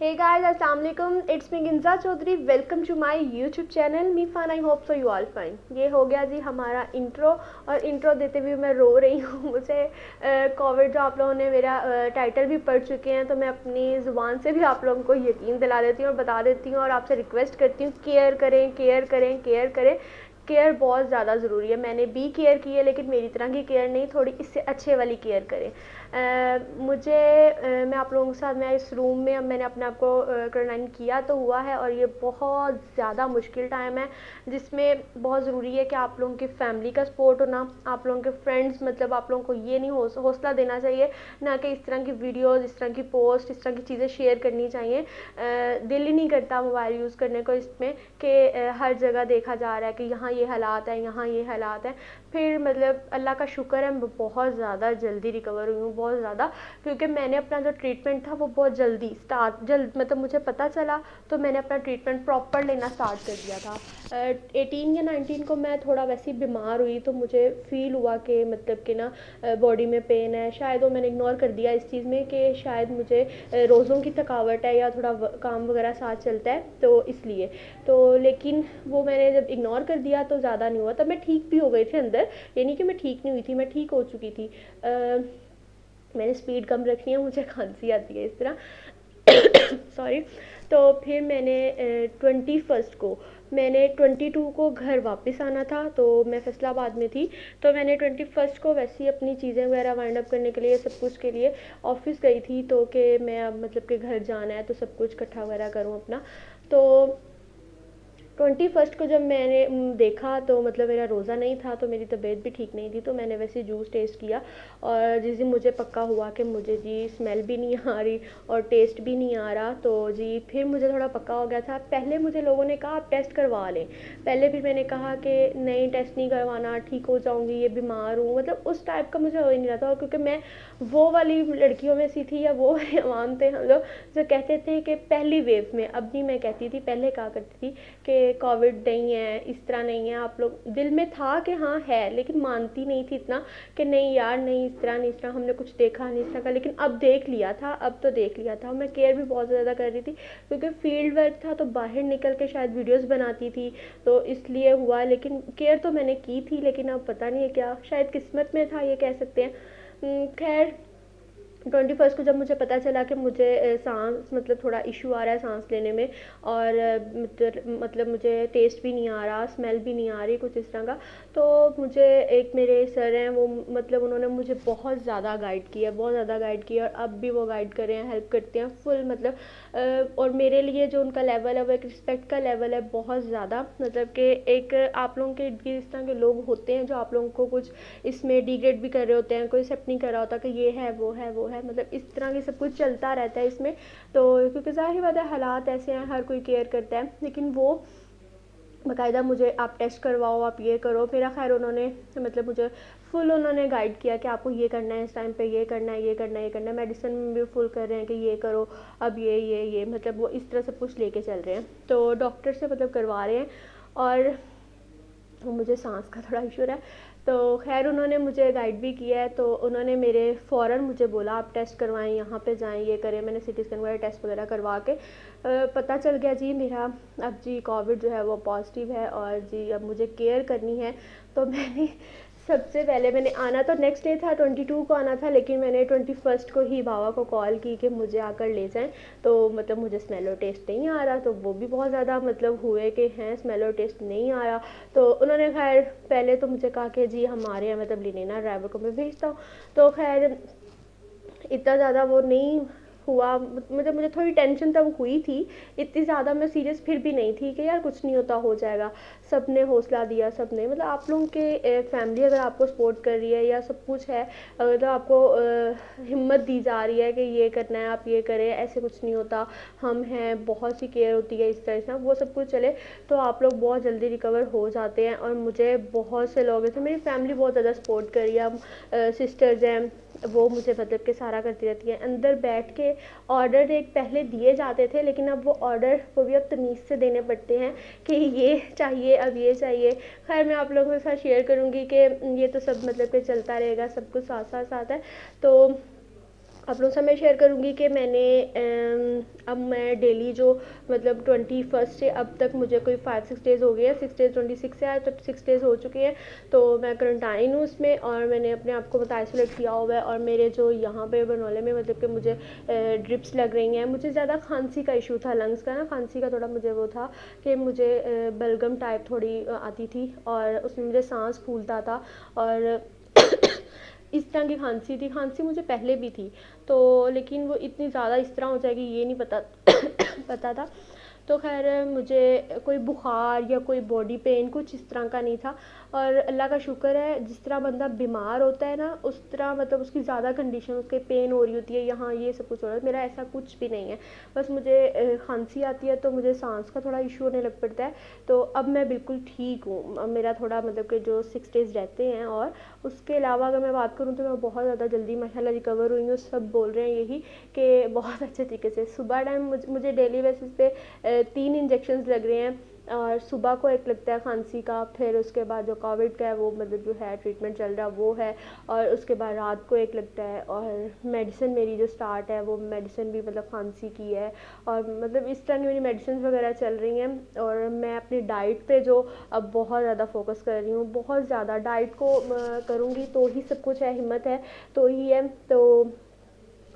Hey guys, Assalamualaikum. It's me Ginja Chaudhary. Welcome to my YouTube channel मी फान. I hope so you all fine. ये हो गया जी हमारा इंट्रो. और इंट्रो देते हुए मैं रो रही हूँ. मुझे कोविड जो आप लोगों ने मेरा टाइटल भी पढ़ चुके हैं, तो मैं अपनी ज़ुबान से भी आप लोगों को यकीन दिला देती हूँ और बता देती हूँ और आपसे रिक्वेस्ट करती हूँ, केयर करें, केयर करें, केयर करें. केयर बहुत ज़्यादा ज़रूरी है. मैंने भी केयर की है, लेकिन मेरी तरह की केयर नहीं, थोड़ी इससे अच्छे वाली केयर करें. मैं आप लोगों के साथ, मैं इस रूम में, अब मैंने अपने आप को क्वारंटाइन किया तो हुआ है, और ये बहुत ज़्यादा मुश्किल टाइम है, जिसमें बहुत ज़रूरी है कि आप लोगों की फैमिली का सपोर्ट होना, आप लोगों के फ्रेंड्स, मतलब आप लोगों को ये नहीं हौसला देना चाहिए ना कि इस तरह की वीडियोज़, इस तरह की पोस्ट, इस तरह की चीज़ें शेयर करनी चाहिए. दिल ही नहीं करता मोबाइल यूज़ करने को इसमें कि हर जगह देखा जा रहा है कि यहाँ ये हालात है, यहाँ ये हालात है. फिर मतलब अल्लाह का शुक्र है, मैं बहुत ज़्यादा जल्दी रिकवर हुई हूँ, बहुत ज़्यादा, क्योंकि मैंने अपना जो ट्रीटमेंट था वो बहुत जल्दी मतलब मुझे पता चला तो मैंने अपना ट्रीटमेंट प्रॉपर लेना स्टार्ट कर दिया था. 18 या 19 को मैं थोड़ा वैसे ही बीमार हुई, तो मुझे फ़ील हुआ कि मतलब कि ना बॉडी में पेन है. शायद वो मैंने इग्नोर कर दिया इस चीज़ में कि शायद मुझे रोज़ों की थकावट है या थोड़ा काम वगैरह साथ चलता है, तो इसलिए. तो लेकिन वो मैंने जब इग्नोर कर दिया तो ज़्यादा नहीं हुआ, तब मैं ठीक भी हो गई थी अंदर. ये नहीं कि मैं ठीक नहीं हुई थी, मैं ठीक हो चुकी थी. मैंने स्पीड कम रखनी है, मुझे खांसी आती है इस तरह. सॉरी. तो फिर मैंने 21 को, मैंने 22 को घर वापस आना था, तो मैं फैसलाबाद में थी. तो मैंने 21 को वैसे ही अपनी चीज़ें वगैरह वाइंड अप करने के लिए, सब कुछ के लिए ऑफिस गई थी, तो कि मैं अब मतलब कि घर जाना है तो सब कुछ इकट्ठा वगैरह करूँ अपना. तो 21 को जब मैंने देखा तो मतलब मेरा रोज़ा नहीं था, तो मेरी तबीयत भी ठीक नहीं थी, तो मैंने वैसे जूस टेस्ट किया. और जिस दिन मुझे पक्का हुआ कि मुझे जी स्मेल भी नहीं आ रही और टेस्ट भी नहीं आ रहा, तो जी फिर मुझे थोड़ा पक्का हो गया था. पहले मुझे लोगों ने कहा आप टेस्ट करवा लें पहले, फिर मैंने कहा कि नहीं, टेस्ट नहीं करवाना, ठीक हो जाऊँगी, ये बीमार हूँ, मतलब उस टाइप का मुझे हो ही नहीं रहा था. और क्योंकि मैं वो वाली लड़कियों में सी थी, या वो वाले अवाम थे हम लोग जो कहते थे कि पहली वेव में, अब नहीं मैं कहती थी, पहले कहा करती थी कि कोविड नहीं है, इस तरह नहीं है. आप लोग दिल में था कि हाँ है, लेकिन मानती नहीं थी इतना कि नहीं यार, नहीं इस तरह नहीं, इस तरह हमने कुछ देखा नहीं, इस तरह का. लेकिन अब देख लिया था, अब तो देख लिया था. मैं केयर भी बहुत ज़्यादा कर रही थी, क्योंकि फील्ड वर्क था, तो बाहर निकल के शायद वीडियोस बनाती थी, तो इसलिए हुआ. लेकिन केयर तो मैंने की थी, लेकिन अब पता नहीं है क्या, शायद किस्मत में था, ये कह सकते हैं. खैर, 21 को जब मुझे पता चला कि मुझे सांस मतलब थोड़ा इशू आ रहा है सांस लेने में, और मतलब मुझे टेस्ट भी नहीं आ रहा, स्मेल भी नहीं आ रही, कुछ इस तरह का. तो मुझे एक मेरे सर हैं, वो मतलब उन्होंने मुझे बहुत ज़्यादा गाइड किया, बहुत ज़्यादा गाइड किया, और अब भी वो गाइड कर रहे हैं, हेल्प करते हैं फुल. मतलब और मेरे लिए जो उनका लेवल है वो एक रिस्पेक्ट का लेवल है, बहुत ज़्यादा. मतलब कि एक आप लोगों के इस तरह के लोग होते हैं जो आप लोगों को कुछ इसमें डिग्रेड भी कर रहे होते हैं, कोई एक्सेप्ट नहीं कर रहा होता कि ये है वो है वो है, मतलब इस तरह की सब कुछ चलता रहता है इसमें. तो क्योंकि ज़ाहिर बात है, हालात ऐसे हैं, हर कोई केयर करता है, लेकिन वो बाकायदा मुझे आप टेस्ट करवाओ, आप ये करो. फिर खैर उन्होंने मतलब मुझे फुल उन्होंने गाइड किया कि आपको ये करना है, इस टाइम पे ये करना है, ये करना है, ये करना है. मेडिसिन में भी फुल कर रहे हैं कि ये करो, अब ये मतलब वो इस तरह सब कुछ लेके चल रहे हैं. तो डॉक्टर से मतलब करवा रहे हैं. और मुझे सांस का थोड़ा इशू है, तो खैर उन्होंने मुझे गाइड भी किया है. तो उन्होंने मेरे फ़ौरन मुझे बोला आप टेस्ट करवाएं, यहाँ पे जाएं, ये करें. मैंने सिटी स्कैन वगैरह टेस्ट वगैरह करवा के पता चल गया जी मेरा अब जी कोविड जो है वो पॉजिटिव है, और जी अब मुझे केयर करनी है. तो मैंने सबसे पहले, मैंने आना तो नेक्स्ट डे था, 22 को आना था, लेकिन मैंने 21 को ही बाबा को कॉल की कि मुझे आकर ले जाएं. तो मतलब मुझे स्मेल और टेस्ट नहीं आ रहा, तो वो भी बहुत ज़्यादा मतलब हुए कि हैं स्मेल और टेस्ट नहीं आ रहा. तो उन्होंने खैर पहले तो मुझे कहा कि जी हमारे यहाँ मतलब लेने ना, ड्राइवर को मैं भेजता हूँ. तो खैर इतना ज़्यादा वो नहीं हुआ, मतलब मुझे थोड़ी टेंशन तब हुई थी, इतनी ज़्यादा मैं सीरियस फिर भी नहीं थी कि यार कुछ नहीं होता, हो जाएगा. सब ने हौसला दिया, सब ने, मतलब आप लोगों के फैमिली अगर आपको सपोर्ट कर रही है या सब कुछ है, अगर तो आपको हिम्मत दी जा रही है कि ये करना है, आप ये करें, ऐसे कुछ नहीं होता, हम हैं, बहुत सी केयर होती है, इस तरह से वो सब कुछ चले, तो आप लोग बहुत जल्दी रिकवर हो जाते हैं. और मुझे बहुत से लोग ऐसे, मेरी फैमिली बहुत ज़्यादा सपोर्ट कर रही है. सिस्टर्स हैं, वो मुझे मतलब कि सारा करती रहती है. अंदर बैठ के ऑर्डर एक पहले दिए जाते थे, लेकिन अब वो ऑर्डर वो भी अब तमीज़ से देने पड़ते हैं कि ये चाहिए, अब ये चाहिए. खैर मैं आप लोगों के साथ शेयर करूँगी कि ये तो सब मतलब कि चलता रहेगा, सब कुछ साथ साथ साथ है. तो आप लोगों से मैं शेयर करूँगी कि मैंने अब मैं डेली जो मतलब 21 से अब तक मुझे कोई 5-6 डेज़ हो गए हैं, 6 डेज़ 26 से आए तो 6 डेज़ हो चुके हैं। तो मैं क्वारंटाइन हूँ उसमें, और मैंने अपने आप को मतलब आइसोलेट किया हुआ है। और मेरे जो यहाँ पे बनौले में मतलब कि मुझे ड्रिप्स लग रही हैं। मुझे ज़्यादा खांसी का इशू था, लंग्स का ना, खांसी का थोड़ा मुझे वो था कि मुझे बलगम टाइप थोड़ी आती थी, और उसमें मुझे सांस फूलता था, और इस तरह की खांसी थी। खांसी मुझे पहले भी थी, तो लेकिन वो इतनी ज़्यादा इस तरह हो जाएगी ये नहीं पता पता था। तो खैर मुझे कोई बुखार या कोई बॉडी पेन कुछ इस तरह का नहीं था। और अल्लाह का शुक्र है, जिस तरह बंदा बीमार होता है ना, उस तरह मतलब उसकी ज़्यादा कंडीशन, उसके पेन हो रही होती है यहाँ, ये सब कुछ हो रहा है। मेरा ऐसा कुछ भी नहीं है, बस मुझे खांसी आती है तो मुझे सांस का थोड़ा इशू होने लग पड़ता है। तो अब मैं बिल्कुल ठीक हूँ। अब मेरा थोड़ा मतलब कि जो 6 डेज़ रहते हैं, और उसके अलावा अगर मैं बात करूँ तो मैं बहुत ज़्यादा जल्दी माशाल्लाह रिकवर हुई हूँ। सब बोल रहे हैं यही कि बहुत अच्छे तरीके से। सुबह टाइम मुझे डेली बेसिस पे 3 इंजेक्शंस लग रहे हैं, और सुबह को एक लगता है खांसी का, फिर उसके बाद जो कोविड का है वो मतलब जो है ट्रीटमेंट चल रहा वो है, और उसके बाद रात को एक लगता है। और मेडिसिन मेरी जो स्टार्ट है वो मेडिसिन भी मतलब खांसी की है, और मतलब इस तरह की मेरी मेडिसिन वगैरह चल रही हैं। और मैं अपनी डाइट पे जो अब बहुत ज़्यादा फोकस कर रही हूँ, बहुत ज़्यादा डाइट को करूँगी तो ही सब कुछ है, हिम्मत है तो ही है। तो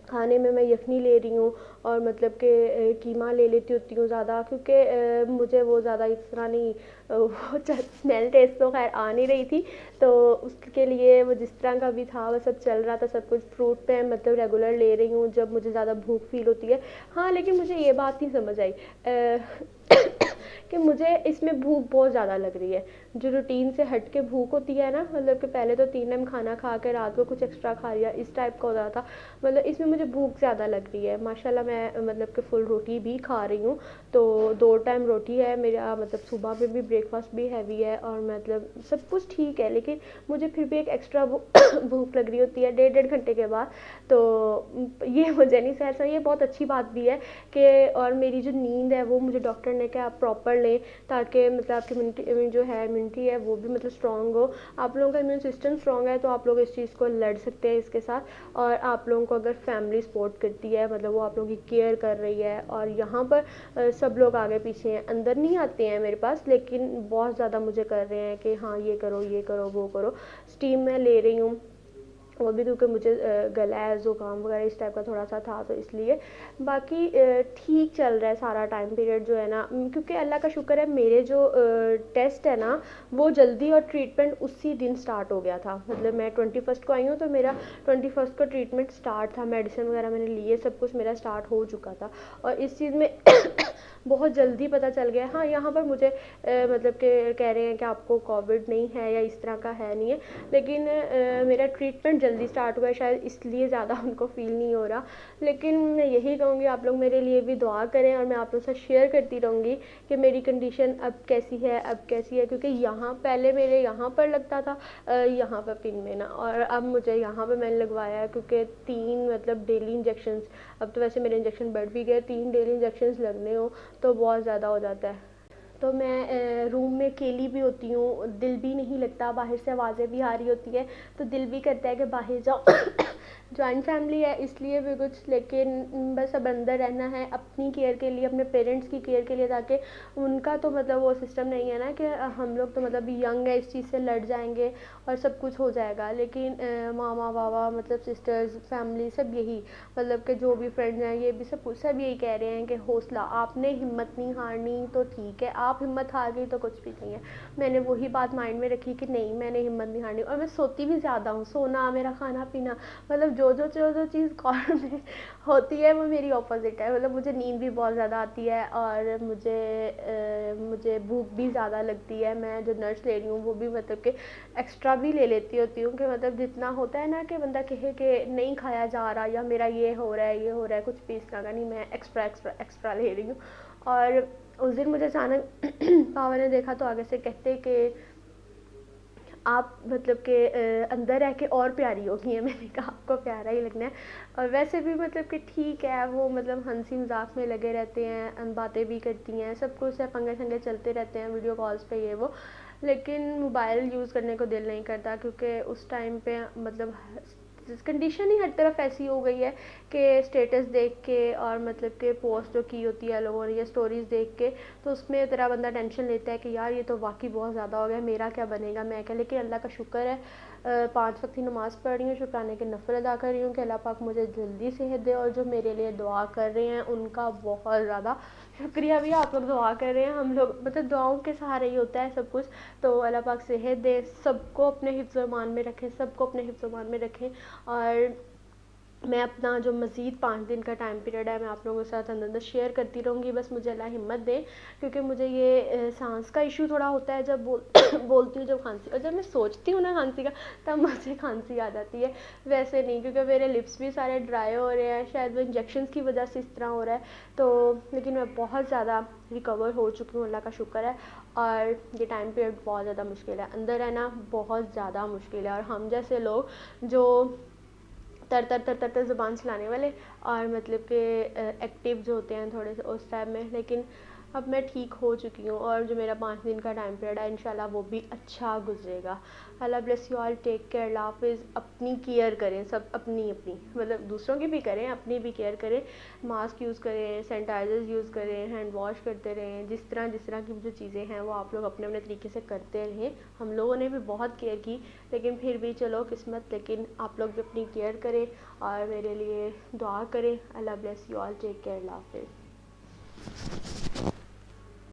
खाने में मैं यखनी ले रही हूँ, और मतलब कि कीमा ले लेती होती हूँ ज़्यादा, क्योंकि मुझे वो ज़्यादा इस तरह नहीं वो स्मेल टेस्ट तो खैर आ नहीं रही थी। तो उसके लिए वो जिस तरह का भी था वो सब चल रहा था, सब कुछ फ्रूट पे मतलब रेगुलर ले रही हूँ जब मुझे ज़्यादा भूख फील होती है। हाँ, लेकिन मुझे ये बात नहीं समझ आई कि मुझे इसमें भूख बहुत ज़्यादा लग रही है। जो रूटीन से हट के भूख होती है ना, मतलब कि पहले तो 3 टाइम खाना खा के रात को कुछ एक्स्ट्रा खा लिया, इस टाइप का हो रहा था। मतलब इसमें मुझे भूख ज़्यादा लग रही है। माशाल्लाह मैं मतलब कि फुल रोटी भी खा रही हूँ, तो 2 टाइम रोटी है मेरा, मतलब सुबह में भी ब्रेकफास्ट भी हैवी है, और मतलब सब कुछ ठीक है। लेकिन मुझे फिर भी एक एक्स्ट्रा भूख लग रही होती है 1.5 घंटे के बाद। तो ये मुझे नहीं सहसा। ये बहुत अच्छी बात भी है कि, और मेरी जो नींद है वो मुझे डॉक्टर ने कहा आप प्रॉपर लें, ताकि मतलब आपकी इम्यूनिटी जो है, इम्यूनिटी है वो भी मतलब स्ट्रॉन्ग हो। आप लोगों का इम्यून सिस्टम स्ट्रॉन्ग है तो आप लोग इस चीज़ को लड़ सकते हैं इसके साथ। और आप लोगों को अगर फैमिली सपोर्ट करती है, मतलब वो आप लोगों की केयर कर रही है, और यहाँ पर सब लोग आगे पीछे हैं, अंदर नहीं आते हैं मेरे पास, लेकिन बहुत ज़्यादा मुझे कर रहे हैं कि हाँ ये करो, ये करो, वो करो। स्टीम मैं ले रही हूँ, वो भी क्योंकि मुझे गला है, ज़ुकाम वगैरह इस टाइप का थोड़ा सा था, तो इसलिए। बाकी ठीक चल रहा है सारा टाइम पीरियड जो है ना, क्योंकि अल्लाह का शुक्र है मेरे जो टेस्ट है ना वो जल्दी, और ट्रीटमेंट उसी दिन स्टार्ट हो गया था। मतलब मैं 21 को आई हूँ तो मेरा 21 को ट्रीटमेंट स्टार्ट था, मेडिसिन वगैरह मैंने लिए, सब कुछ मेरा स्टार्ट हो चुका था। और इस चीज़ में बहुत जल्दी पता चल गया। हाँ, यहाँ पर मुझे मतलब कि कह रहे हैं कि आपको कोविड नहीं है या इस तरह का है नहीं है, लेकिन मेरा ट्रीटमेंट जल्दी स्टार्ट हुआ है, शायद इसलिए ज़्यादा उनको फ़ील नहीं हो रहा। लेकिन मैं यही कहूँगी आप लोग मेरे लिए भी दुआ करें, और मैं आप लोग से शेयर करती रहूँगी कि मेरी कंडीशन अब कैसी है, अब कैसी है। क्योंकि यहाँ पहले मेरे यहाँ पर लगता था, यहाँ पर पिन में ना, और अब मुझे यहाँ पर मैंने लगवाया है, क्योंकि 3 मतलब डेली इंजेक्शंस, अब तो वैसे मेरे इंजेक्शन बढ़ भी गए, 3 डेली इंजेक्शंस लगने हो तो बहुत ज़्यादा हो जाता है। तो मैं रूम में अकेली भी होती हूँ, दिल भी नहीं लगता, बाहर से आवाज़ें भी आ रही होती है तो दिल भी करता है कि बाहर जाओ। जॉइंट फैमिली है इसलिए भी कुछ, लेकिन बस अब अंदर रहना है अपनी केयर के लिए, अपने पेरेंट्स की केयर के लिए, ताकि उनका तो मतलब वो सिस्टम नहीं है ना कि हम लोग तो मतलब यंग है, इस चीज़ से लड़ जाएंगे और सब कुछ हो जाएगा। लेकिन मामा बाबा मतलब सिस्टर्स फैमिली सब यही, मतलब कि जो भी फ्रेंड्स हैं ये भी सब यही कह रहे हैं कि हौसला, आपने हिम्मत नहीं हारनी तो ठीक है, आप हिम्मत हार गई तो कुछ भी नहीं है। मैंने वही बात माइंड में रखी कि नहीं, मैंने हिम्मत नहीं हारनी। और मैं सोती भी ज़्यादा हूँ, सोना मेरा, खाना पीना, मतलब जो चीज़ कॉर्नर में होती है वो मेरी ऑपोजिट है। मतलब मुझे नींद भी बहुत ज़्यादा आती है, और मुझे भूख भी ज़्यादा लगती है। मैं जो नर्स ले रही हूँ वो भी मतलब कि एक्स्ट्रा भी ले लेती होती हूँ, कि मतलब जितना होता है ना कि बंदा कहे कि नहीं खाया जा रहा, या मेरा ये हो रहा है, ये हो रहा है, कुछ भी इस तरह का नहीं, मैं एक्स्ट्रा एक्स्ट्रा एक्स्ट्रा ले रही हूँ। और उस दिन मुझे अचानक पापा ने देखा तो आगे से कहते कि आप मतलब कि अंदर रह के और प्यारी हो गई है। मैंने कहा आपको प्यारा ही लगना है। और वैसे भी मतलब कि ठीक है, वो मतलब हंसी मजाक में लगे रहते हैं, बातें भी करती हैं, सब कुछ है, पंगे संगे चलते रहते हैं वीडियो कॉल्स पे ये वो। लेकिन मोबाइल यूज़ करने को दिल नहीं करता, क्योंकि उस टाइम पे मतलब कंडीशन ही हर तरफ ऐसी हो गई है के स्टेटस देख के और मतलब कि पोस्ट जो की होती है लोगों ने या स्टोरीज़ देख के, तो उसमें तेरा बंदा टेंशन लेता है कि यार ये तो वाकई बहुत ज़्यादा हो गया, मेरा क्या बनेगा। मैं क्या, लेकिन अल्लाह का शुक्र है 5 वक्त की नमाज़ पढ़ रही हूँ, शुक्राने के नफल अदा कर रही हूँ कि अल्लाह पाक मुझे जल्दी सेहत दे, और जो मेरे लिए दुआ कर रहे हैं उनका बहुत ज़्यादा शुक्रिया भी। आप लोग दुआ कर रहे हैं, हम लोग मतलब दुआओं के सहारे ही होता है सब कुछ। तो अल्लाह पाक सेहत दे, सबको अपने हिफ्ज़ ईमान में रखें, सबको अपने हिफ्ज़ ईमान में रखें। और मैं अपना जो मज़ीद 5 दिन का टाइम पीरियड है मैं आप लोगों के साथ अंदर अंदर शेयर करती रहूँगी, बस मुझे अल्लाह हिम्मत दे, क्योंकि मुझे ये सांस का इशू थोड़ा होता है जब बोलती हूँ, जब खांसी, और जब मैं सोचती हूँ ना खांसी का, तब मुझे खांसी आ जाती है। वैसे नहीं, क्योंकि मेरे लिप्स भी सारे ड्राई हो रहे हैं, शायद वो इंजेक्शन की वजह से इस तरह हो रहा है। तो लेकिन मैं बहुत ज़्यादा रिकवर हो चुकी हूँ, अल्लाह का शुक्र है। और ये टाइम पीरियड बहुत ज़्यादा मुश्किल है, अंदर रहना बहुत ज़्यादा मुश्किल है, और हम जैसे लोग जो तर तर तर तर तर ज़ुबान चलाने वाले और मतलब कि एक्टिव जो होते हैं थोड़े से उस टाइम में, लेकिन अब मैं ठीक हो चुकी हूँ। और जो मेरा 5 दिन का टाइम पीरियड है इंशाल्लाह वो भी अच्छा गुजरेगा। अल्लाह bless you all, take care, अल्लाह हाफिज़। अपनी केयर करें सब, अपनी अपनी मतलब दूसरों की भी करें, अपनी भी केयर करें। मास्क यूज़ करें, सैनिटाइज़र्स यूज़ करें, हैंड वॉश करते रहें, जिस तरह की जो चीज़ें हैं वो आप लोग अपने अपने तरीके से करते रहें। हम लोगों ने भी बहुत केयर की, लेकिन फिर भी चलो किस्मत, लेकिन आप लोग भी अपनी केयर करें और मेरे लिए दुआ करें। अल्लाह bless you all, take care, अल्लाह हाफिज़।